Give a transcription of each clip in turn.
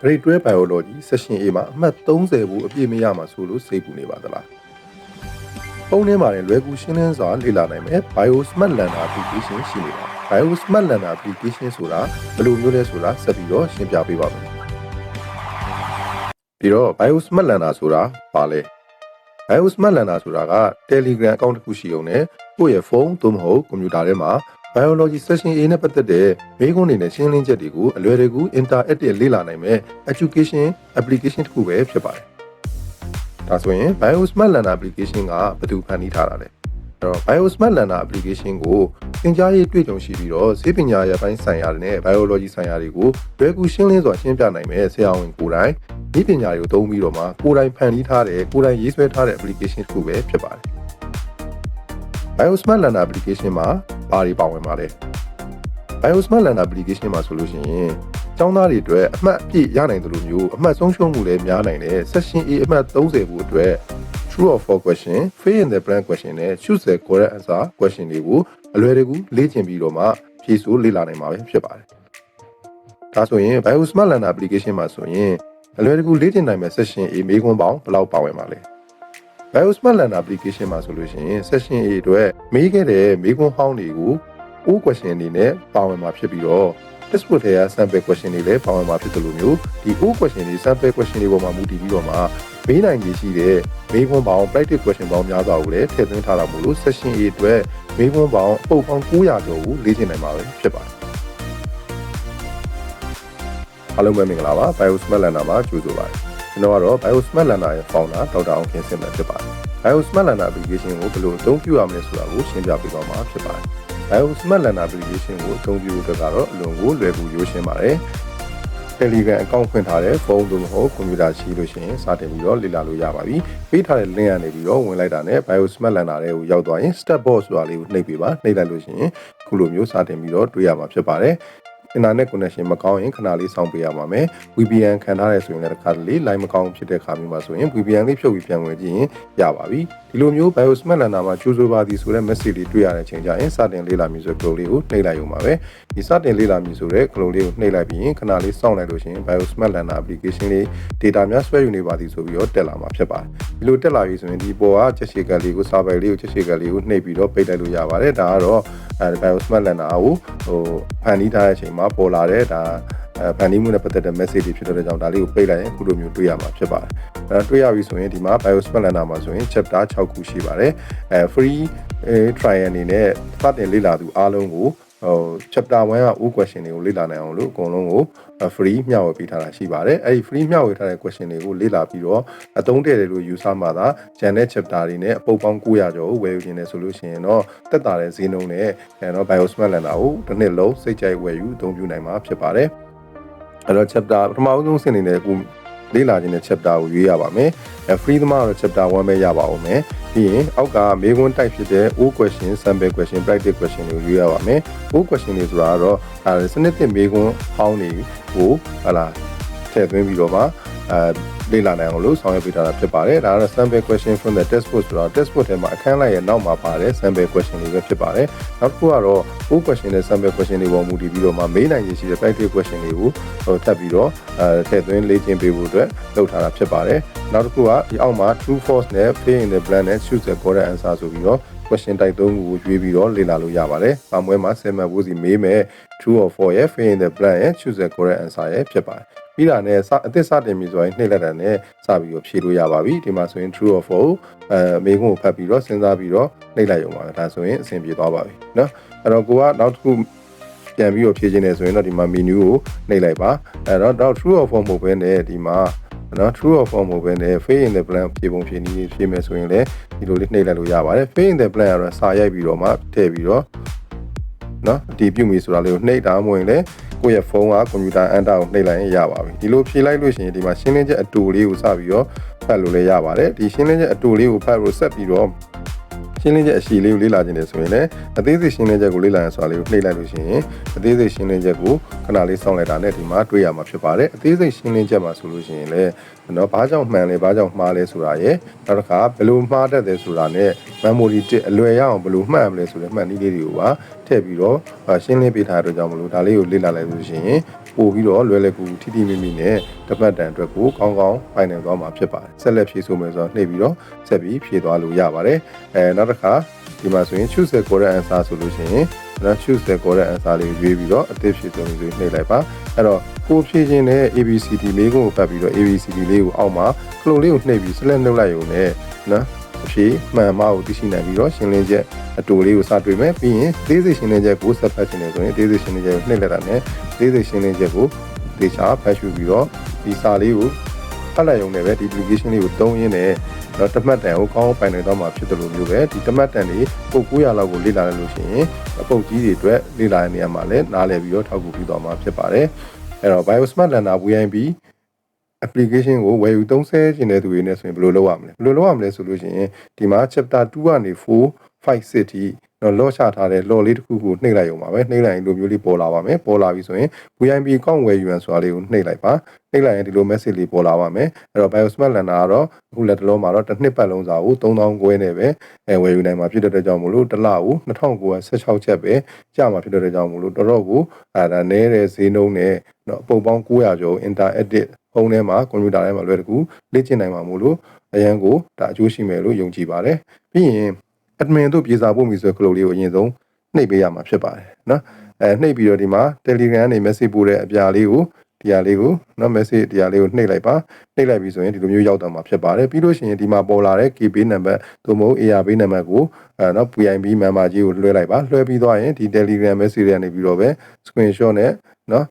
Grade 12 Biology Session A မှာအမှတ်30ဘူးအပြည့်မရမှာဆိုလို့စိတ်ပူနေပါသလားပုံထဲမှာလည်းလွယ်ကူရှင်းလင်းစွာလေ့လာနိုင်မယ် BioSmart Learner Application ရှိနေတာ BioSmart Learner Application ဆိုတာဘယ်လိုမျိုးလဲဆိုတာဆက်ပြီးတော့ရှင်းပြပေးပါမယ်ပြီးတော့ BioSmart Learner ဆိုတာဘာလဲ BioSmart Learner ဆိုတာက Telegram account တစ်ခုရှိုံနဲ့ကိုယ့်ရဲ့ဖုန်းသို့မဟုတ်ကွန်ပျူတာထဲမှာ Biology Session A နဲ့ပတ်သက်တဲ့မေးခွန်းတွေနဲ့ရှင်းလင်းချက်တွေကိုအလွယ်တကူ interactive လေ့လာနိုင်မဲ့ Education Application တစ်ခုပဲဖြစ်ပါတယ်။ဒါဆိုရင် BioSmart Learner Application ကဘယ်သူဖန်တီးထားတာလဲ။အဲ့တော့ BioSmart Learner Application ကိုသင်ကြားရေးတွေ့ကြုံရှိပြီးတော့ဆေးပညာရေးပိုင်းဆိုင်ရာတွေနဲ့ Biology ဆိုင်ရာတွေကိုလွယ်ကူရှင်းလင်းစွာရှင်းပြနိုင်မဲ့ဆရာဝန်ကိုယ်တိုင်ဒီပညာတွေကိုသုံးပြီးတော့မှကိုယ်တိုင်ဖန်တီးထားတဲ့ကိုယ်တိုင်ရေးဆွဲထားတဲ့ application တစ်ခုပဲဖြစ်ပါတယ်။ BioSmart Learner Application မှာဘာတွေပါဝင်ပါလဲ BioSmart Learner Application မှာဆိုလို့ရှိရင်ကျောင်းသားတွေအတွက်အမှတ်အပြည့်ရနိုင်တယ်လို့မျိုးအမှတ်ဆုံးရှုံးမှုလည်းများနိုင်တဲ့ Session A အမှတ်30ဘူးအတွက် True or False question, Fill in the blank question နဲ့ Choose the correct answer question တွေကိုအလွယ်တကူလေ့ကျင့်ပြီးတော့မှဖြေဆိုလေ့လာနိုင်မှာပဲဖြစ်ပါတယ်။ဒါဆိုရင် BioSmart Learner Application မှာဆိုရင်အလွယ်တကူလေ့ကျင့်နိုင်မဲ့ Session A မေးခွန်းပေါင်းဘယ်လောက်ပါဝင်ပါလဲ။ BioSmart Learner Application မှာဆိုလို့ရှိရင် Session A အတွက်မေးခဲ့တဲ့မေးခွန်းဟောင်းတွေကို all question အနေနဲ့ပါဝင်မှာဖြစ်ပြီးတော့ textbook ထဲက sample question တွေလည်းပါဝင်မှာဖြစ်တယ်လို့မျိုးဒီ all question တွေ sample question တွေပေါ်မှာမူတည်ပြီးတော့မှမေးနိုင်ခြေရှိတဲ့မေးခွန်းပေါင်း practice question ပေါင်းများစွာကိုလည်းထည့်သွင်းထားတာမို့လို့ Session A အတွက်မေးခွန်းပေါင်းပုံပေါင်း900ကျော်ကိုလေ့ကျင့်နိုင်မှာပဲဖြစ်ပါတယ်အားလုံးပဲမင်္ဂလာပါ BioSmart Learner မှာကြိုဆိုပါတယ်ကျွန်တော်ကတော့ BioSmart Learner ရဲ့ founder ဒေါက်တာအောင်ခင်စင်ပဲဖြစ်ပါတယ် BioSmart Learner Application ကိုဘယ်လိုအသုံးပြုရမလဲဆိုတာကိုရှင်းပြပေးသွားမှာဖြစ်ပါတယ် BioSmart Learner Application ကိုအသုံးပြုဖို့အတွက်ကတော့အလွန်ကိုလွယ်ကူရိုးရှင်းပါတယ် Telegram account ဖွင့်ထားတဲ့ဖုန်းသို့မဟုတ်ကွန်ပျူတာရှိလို့ရှိရင်စတင်ပြီးတော့လေ့လာလို့ရပါပြီပေးထားတဲ့ link ကနေပြီးတော့ဝင်လိုက်တာနဲ့ BioSmart Learner တွေကိုရောက်သွားရင် step box ဆိုတာလေးကိုနှိပ်ပေးပါနှိပ်လိုက်လို့ရှိရင်ခုလိုမျိုးစတင်ပြီးတော့တွေ့ရမှာဖြစ်ပါတယ်internet connection မကောင်းရင်ခဏလေးစောင့်ပေးရပါမယ် VPN ခံထားရဆိုရင်လည်းတစ်ခါတလေ line မကောင်းဖြစ်တဲ့ခါမျိုးမှာဆိုရင် VPN လေးဖြုတ်ပြီးပြန်ဝင်ကြည့်ရင်ရပါပြီဒီလိုမျိုး BioSmart Learner မှာကြိုးဆိုပါသည်ဆိုတဲ့ message လေးတွေ့ရတဲ့အချိန်ကျရင်စတင်လေ့လာမည်ဆိုတဲ့ clone လေးကိုနှိပ်လိုက်ရုံပါပဲဒီစတင်လေ့လာမည်ဆိုတဲ့ clone လေးကိုနှိပ်လိုက်ပြီးရင်ခဏလေးစောင့်လိုက်လို့ရှိရင် BioSmart Learner application လေး data များဆွဲယူနေပါသည်ဆိုပြီးတော့တက်လာမှာဖြစ်ပါတယ်ဒီလိုတက်လာပြီဆိုရင်ဒီပေါ်ကချက်ရှည်ကတ်လေးကို server လေးကိုချက်ရှည်ကတ်လေးကိုနှိပ်ပြီးတော့ပိတ်လိုက်လို့ရပါတယ်ဒါကတော့BioSmart Learner ကိုဖန်တီးထားတဲ့အချိန်မှာပေါ်လာတဲ့ဒါဖန်တီးမှုနဲ့ပတ်သက်တဲ့ message တွေဖြစ်တဲ့ကြောင့်ဒါလေးကိုပိတ်လိုက်ရင်ခုလိုမျိုးတွေ့ရမှာဖြစ်ပါတယ်တွေ့ရပြီဆိုရင်ဒီမှာ BioSmart Learner မှာဆိုရင် chapter 6ခုရှိပါတယ်free trial အနေနဲ့စတင်လေ့လာသူအားလုံးကိုchapter 1က all question တွေကိုလေ့လာနိုင်အောင်လို့အကုန်လုံးကို free မျှဝေပေးထားတာရှိပါတယ်အဲဒီ free မျှဝေထားတဲ့ question တွေကိုလေ့လာပြီးတော့အသုံးတည့်တယ်လို့ယူဆမှသာကျန်တဲ့ chapter တွေနဲ့အပုပ်ပေါင်း900ကျော်ကိုဝယ်ယူခြင်းနဲ့ဆိုလို့ရှိရင်တော့တက်တာတဲ့ဈေးနှုန်းနဲ့BioSmart Learner ကိုတစ်နှစ်လုံးစိတ်ကြိုက်ဝယ်ယူအသုံးပြုနိုင်မှာဖြစ်ပါတယ်အဲ့တော့ chapter ပထမဆုံးဆင့်နေတဲ့အခုလေ့လာခြင်းတဲ့ chapter ကိုရွေးရပါမယ်free သမားတော့ chapter 1ပဲရပါဦးမယ်ပြီးရင်အောက်ကမေးခွန်း type ဖြစ်တဲ့ all question sample question practice question ကိုရွေးရပါမယ် all question တွေဆိုတာကတော့စနစ်သစ်မေးခွန်းဟောင်းတွေကိုဟလာထည့်သွင်းပြီးတော့မှလေ့လာနိုင်အောင်လို့ဆောင်ရွက်ပေးထားတာဖြစ်ပါတယ်ဒါကတော့ sample question from the textbook ဆိုတော့ textbook ထဲမှာအခန်းလိုက်ရဲ့နောက်မှာပါတဲ့ sample question တွေပဲဖြစ်ပါတယ်နောက်တစ်ခုကတော့ all question နဲ့ sample question တွေပေါ်မူတည်ပြီးတော့မှမေးနိုင်ရရှိတဲ့ practice question တွေကိုထပ်ပြီးတော့ထည့်သွင်းလေ့ကျင့်ပေးဖို့အတွက်လုပ်ထားတာဖြစ်ပါတယ်နောက်တစ်ခုကဒီအောက်မှာ true false နဲ့ fill in the blank နဲ့ choose the correct answer ဆိုပြီးတော့ question type 3ခုကိုရွေးပြီးတော့လေ့လာလို့ရပါတယ်။ပါမွဲမှာ7မှတ်ဖို့စီမေးမယ် true or false ရဲ့ fill in the blank ရဲ့ choose the correct answer ရဲ့ဖြစ်ပါတယ်။ပြီးတာနဲ့အသစ်စတင်ပြီဆိုရင်နှိပ်လိုက်တာနဲ့စပြီးတော့ဖြေလို့ရပါပြီ။ဒီမှာဆိုရင် true or false မေးခွန်းကိုဖတ်ပြီးတော့စဉ်းစားပြီးတော့နှိပ်လိုက်ရုံပါပဲ။ဒါဆိုရင်အဆင်ပြေသွားပါပြီ။နော်။အဲ့တော့ကိုကနောက်တစ်ခုပြန်ပြီးတော့ဖြေခြင်းနေဆိုရင်တော့ဒီမှာ menu ကိုနှိပ်လိုက်ပါ။အဲ့တော့ true or false မဟုတ်ဘဲနဲ့ဒီမှာနော် true or false မဟုတ်ဘဲနဲ့ fill in the blank ဖြေပုံဖြေနည်းဖြေမယ်ဆိုရင်လည်းဒီလိုလေးနှိပ်လိုက်လို့ရပါတယ် fill in the blank ကတော့စာရိုက်ပြီးတော့မှထည့်ပြီးတော့နော်ဒီပြုမိဆိုတာလေးကိုနှိပ်တာမဟုတ်ရင်လည်းကိုယ့်ရဲ့ဖုန်းကကွန်ပျူတာအန်တာကိုနှိပ်လိုက်ရင်ရပါပြီဒီလိုဖြေလိုက်လို့ရှိရင်ဒီမှာရှင်းလင်းချက်အတူလေးကိုစပြီးတော့ဖတ်လို့လည်းရပါတယ်ဒီရှင်းလင်းချက်အတူလေးကိုဖတ်လို့ဆက်ပြီးတော့ရှင်းလင်းချက်အရှိလေးကိုလေ့လာခြင်းနဲ့ဆိုရင်လည်းအသေးစိတ်ရှင်းလင်းချက်ကိုလေ့လာရဆိုတာလေးကိုနှိပ်လိုက်လို့ရှိရင်အသေးစိတ်ရှင်းလင်းချက်ကိုခဏလေးစောင့်လိုက်တာနဲ့ဒီမှာတွေ့ရမှာဖြစ်ပါတယ်အသေးစိတ်ရှင်းလင်းချက်မှာဆိုလို့ရှိရင်လည်းနော်ဘာကြောင့်မှန်လဲဘာကြောင့်မှားလဲဆိုတာရယ်နောက်တစ်ခါဘယ်လိုမှားတတ်တယ်ဆိုတာနဲ့ memory တစ်အလွယ်ရအောင်ဘယ်လိုမှတ်ရမလဲဆိုတဲ့မှတ်နည်းလေးတွေကိုပါ ထည့်ပြီးတော့ရှင်းလင်းပေးထားတဲ့အတွက်ကြောင့်မလို့ဒါလေးကိုလေ့လာလိုက်လို့ရှိရင်ပို့ပြီးတော့လွယ်လွယ်ကူထိထိမိမိနဲ့တပတ်တန်အတွက်ကိုကောင်းကောင်းပိုင်နိုင်သွားမှာဖြစ်ပါတယ်ဆက်လက်ဖြည့်ဆို့မယ်ဆိုတော့နှိပ်ပြီးတော့ဆက်ပြီးဖြည့်သွားလို့ရပါတယ်နောက်တစ်ခါဒီမှာဆိုရင် choose the correct answer ဆိုလို့ရှိရင်နော် choose the correct answer လေးရွေးပြီးတော့အသစ်ဖြည့်ဆို့ပြီးနှိပ်လိုက်ပါအဲ့တော့ကိုဖြည့်ခြင်းနဲ့ ABCD လေးကိုပတ်ပြီးတော့ ABCD လေးကိုအောက်မှာခလုံးလေးကိုနှိပ်ပြီး select လုပ်လိုက်ရုံနဲ့နော်အဖြေမှန်မှားကိုသိရှိနိုင်ပြီးတော့ရှင်းလင်းချက်အတူလေးကိုစတွေ့မယ်ပြီးရင်သေးစိတ်ရှင်းလင်းချက်ကိုဆက်ဖတ်ခြင်းနဲ့ဆိုရင်သေးစိတ်ရှင်းလင်းချက်ကိုနှိပ်လိုက်တာနဲ့သေးစိတ်ရှင်းလင်းချက်ကိုဒေချာဖတ်ရှုပြီးတော့ဒီစာလေးကိုဖတ်လိုက်ရုံနဲ့ပဲဒီ application လေးကိုသုံးရင်းနဲ့တော့တမတ်တန်ကိုကောင်းပိုင်နိုင်တော့မှာဖြစ်တယ်လို့မျိုးပဲဒီတမတ်တန်လေးပုတ်900လောက်ကိုလေ့လာရလို့ရှိရင်အပုတ်ကြီးတွေအတွက်လေ့လာရတဲ့နေရာမှာလည်းနားလည်ပြီးတော့ထောက်ကူပြီးတော့မှာဖြစ်ပါတယ်အဲ့တော့ BioSmart Learner VIP application ကိုဝယ်ယူသုံးစွဲခြင်းတဲ့သူတွေနဲ့ဆိုရင်ဘယ်လိုလုပ်ရမလဲဆိုလို့ရှိရင်ဒီမှာ chapter 2ကနေ4 5 6ထိတော့လော့ချထားတဲ့ law လေးတစ်ခုကိုနှိပ်လိုက်ရုံပါပဲနှိပ်လိုက်ရင်လိုမျိုးလေးပေါ်လာပါမယ်ပေါ်လာပြီဆိုရင် VIP အကောင့်ဝယ်ယူရန်ဆိုတာလေးကိုနှိပ်လိုက်ပါနှိပ်လိုက်ရင်ဒီလို message လေးပေါ်လာပါမယ်အဲ့တော့ BioSmart Learner ကတော့အခုလက်တလုံးမှာတော့တစ်နှစ်ပတ်လုံးစာကို3000ကျွဲနဲ့ပဲဝယ်ယူနိုင်မှာဖြစ်တဲ့အတွက်ကြောင့်မို့လို့တစ်လကို2916ချက်ပဲကြာမှာဖြစ်တဲ့အတွက်ကြောင့်မို့လို့တော်တော်ကိုဒါနည်းတဲ့ဈေးနှုန်းနဲ့တော့ပုံပေါင်း900ကျော် interactive ဖုန်းထဲမှာကွန်ပျူတာထဲမှာလွယ်တကူလေ့ကျင့်နိုင်မှာမို့လို့အရန်ကိုဒါအကျိုးရှိမယ်လို့ယုံကြည်ပါတယ်ပြီးရင် admin တို့ပြေစာပို့ပြီဆိုတဲ့ခလုတ်လေးကိုအရင်ဆုံးနှိပ်ပေးရမှာဖြစ်ပါတယ်နော်နှိပ်ပြီးတော့ဒီမှာ Telegram ကနေ message ပို့တဲ့အပြာလေးကိုဒီဟာလေးကိုနော် message ဒီဟာလေးကိုနှိပ်လိုက်ပါနှိပ်လိုက်ပြီဆိုရင်ဒီလိုမျိုးရောက်တော့မှာဖြစ်ပါတယ်ပြီးလို့ရှိရင်ဒီမှာပေါ်လာတဲ့ KB number သို့မဟုတ် ARB number ကိုနော် PIB member ကြီးကိုလွှဲလိုက်ပါလွှဲပြီးသွားရင်ဒီ Telegram message တွေကနေပြီးတော့ပဲ screenshot နဲ့နော်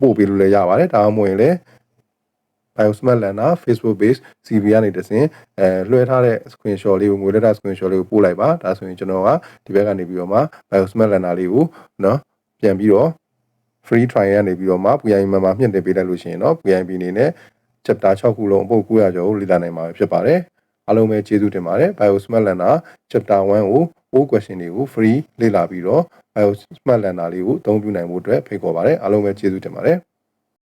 ပို့ပေးလို့လည်းရပါတယ်ဒါမှမဟုတ်ရင်လည်းBioSmart Learner Facebook page CV ကနေတဆင်လွှဲထားတဲ့ screenshot လေးကိုငွေလက်တာ screenshot လေးကိုပို့လိုက်ပါဒါဆိုရင်ကျွန်တော်ကဒီဘက်ကနေပြီးတော့မှ BioSmart Learner လေးကိုနော်ပြန်ပြီးတော့ free trial ကနေပြီးတော့မှ VIP မှာမြင့်တင်ပေးလိုက်လို့ရှိရင်တော့ VIP အနေနဲ့ chapter 6ခုလုံးအပုတ်900ကျော်ကိုလေ့လာနိုင်မှာဖြစ်ပါတယ်အားလုံးပဲကျေးဇူးတင်ပါတယ် BioSmart Learner chapter 1ကိုall question တွေကို free လေ့လာပြီးတော့ BioSmart Learner လေးကိုအသုံးပြုနိုင်ဖို့အတွက်ဖိတ်ခေါ်ပါတယ်အားလုံးပဲကျေးဇူးတင်ပါတယ်